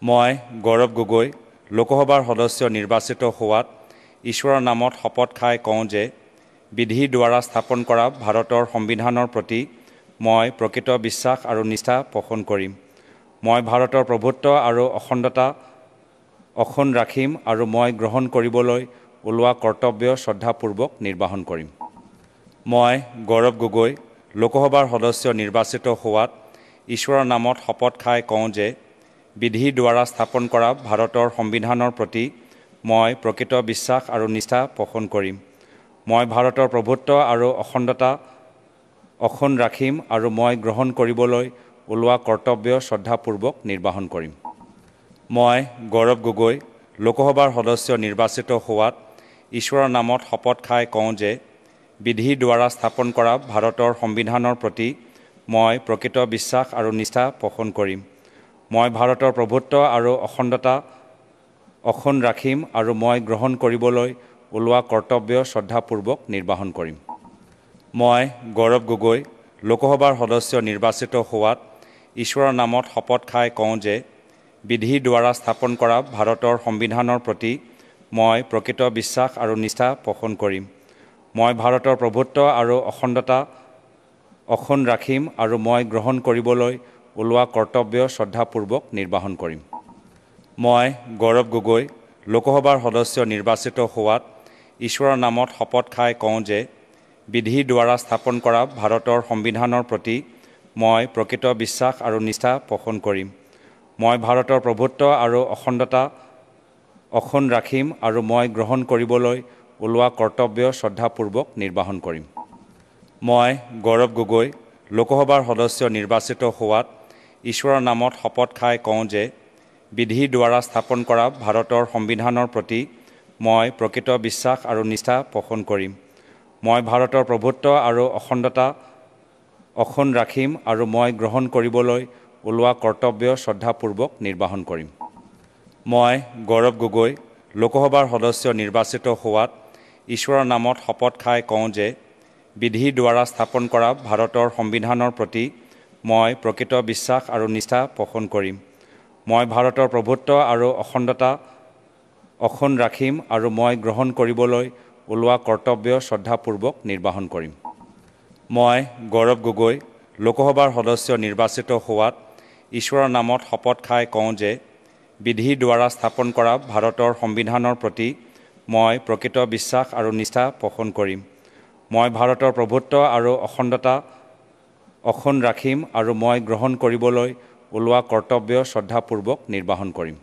মই গৌৰৱ গগৈ লোকসভাৰ সদস্য নিৰ্বাচিত হোৱাত ঈশ্বৰৰ নামত শপত খাই কওঁ যে বিধিৰ দ্বাৰা স্থাপন কৰা ভাৰতৰ সংবিধানৰ প্ৰতি মই প্ৰকৃত বিশ্বাস আৰু নিষ্ঠা পোষণ কৰিম। মই ভাৰতৰ প্ৰভুত্ব আৰু অখণ্ডতা অক্ষুণ্ণ ৰাখিম আৰু মই গ্ৰহণ কৰিবলৈ ওলোৱা কৰ্তব্য শ্ৰদ্ধাপূৰ্বক নিৰ্বাহন কৰিম। মই গৌৰৱ গগৈ লোকসভাৰ সদস্য নিৰ্বাচিত হোৱাত ঈশ্বৰৰ নামত শপত খাই কওঁ যে বিধিৰ দ্বাৰা স্থাপন কৰা ভাৰতৰ সংবিধানৰ প্ৰতি মই প্ৰকৃত বিশ্বাস আৰু নিষ্ঠা পোষণ কৰিম। মই ভাৰতৰ প্ৰভুত্ব আৰু অখণ্ডতা অক্ষুণ্ণ ৰাখিম আৰু মই গ্ৰহণ কৰিবলৈ ওলোৱা কৰ্তব্য শ্ৰদ্ধাপূৰ্বক নিৰ্বাহন কৰিম। মই গৌৰৱ গগৈ লোকসভাৰ সদস্য নিৰ্বাচিত হোৱাত ঈশ্বৰৰ নামত শপত খাই কওঁ যে বিধিৰ দ্বাৰা স্থাপন কৰা ভাৰতৰ সংবিধানৰ প্ৰতি মই প্ৰকৃত বিশ্বাস আৰু নিষ্ঠা পোষণ কৰিম। মই ভাৰতৰ প্ৰভুত্ব আৰু অখণ্ডতা অক্ষুণ্ণ ৰাখিম আৰু মই গ্ৰহণ কৰিবলৈ ওলোৱা কৰ্তব্য শ্ৰদ্ধাপূৰ্বক নিৰ্বাহন কৰিম। মই গৌৰৱ গগৈ লোকসভাৰ সদস্য নিৰ্বাচিত হোৱাত ঈশ্বৰৰ নামত শপত খাই কওঁ যে বিধিৰ দ্বাৰা স্থাপন কৰা ভাৰতৰ সংবিধানৰ প্ৰতি মই প্ৰকৃত বিশ্বাস আৰু নিষ্ঠা পোষণ কৰিম। মই ভাৰতৰ প্ৰভুত্ব আৰু অখণ্ডতা অক্ষুণ্ণ ৰাখিম আৰু মই গ্ৰহণ কৰিবলৈ ওলোৱা কৰ্তব্য শ্ৰদ্ধাপূৰ্বক নিৰ্বাহন কৰিম। মই গৌৰৱ গগৈ লোকসভাৰ সদস্য নিৰ্বাচিত হোৱাত ঈশ্বৰৰ নামত শপত খাই কওঁ যে বিধিৰ দ্বাৰা স্থাপন কৰা ভাৰতৰ সংবিধানৰ প্ৰতি মই প্ৰকৃত বিশ্বাস আৰু নিষ্ঠা পোষণ কৰিম। মই ভাৰতৰ প্ৰভুত্ব আৰু অখণ্ডতা অক্ষুণ্ণ ৰাখিম আৰু মই গ্ৰহণ কৰিবলৈ ওলোৱা কৰ্তব্য শ্ৰদ্ধাপূৰ্বক নিৰ্বাহন কৰিম। মই গৌৰৱ গগৈ লোকসভাৰ সদস্য নিৰ্বাচিত হোৱাত ঈশ্বৰৰ নামত শপত খাই কওঁ যে বিধিৰ দ্বাৰা স্থাপন কৰা ভাৰতৰ সংবিধানৰ প্ৰতি মই প্ৰকৃত বিশ্বাস আৰু নিষ্ঠা পোষণ কৰিম। মই ভাৰতৰ প্ৰভুত্ব আৰু অখণ্ডতা অক্ষুণ্ণ ৰাখিম আৰু মই গ্ৰহণ কৰিবলৈ ওলোৱা কৰ্তব্য শ্ৰদ্ধাপূৰ্বক নিৰ্বাহন কৰিম। মই গৌৰৱ গগৈ লোকসভাৰ সদস্য নিৰ্বাচিত হোৱাত ঈশ্বৰৰ নামত শপত খাই কওঁ যে বিধিৰ দ্বাৰা স্থাপন কৰা ভাৰতৰ সংবিধানৰ প্ৰতি মই প্ৰকৃত বিশ্বাস আৰু নিষ্ঠা পোষণ কৰিম। মই ভাৰতৰ প্ৰভুত্ব আৰু অখণ্ডতা অক্ষুণ্ণ ৰাখিম আৰু মই গ্ৰহণ কৰিবলৈ ওলোৱা কৰ্তব্য শ্ৰদ্ধাপূৰ্বক নিৰ্বাহন কৰিম। মই গৌৰৱ গগৈ লোকসভাৰ সদস্য নিৰ্বাচিত হোৱাত ঈশ্বৰৰ নামত শপত খাই কওঁ যে বিধিৰ দ্বাৰা স্থাপন কৰা ভাৰতৰ সংবিধানৰ প্ৰতি মই প্ৰকৃত বিশ্বাস আৰু নিষ্ঠা পোষণ কৰিম। মই ভাৰতৰ প্ৰভুত্ব আৰু অখণ্ডতা অক্ষুণ্ণ ৰাখিম আৰু মই গ্ৰহণ কৰিবলৈ ওলোৱা কৰ্তব্য শ্ৰদ্ধাপূৰ্বক নিৰ্বাহন কৰিম।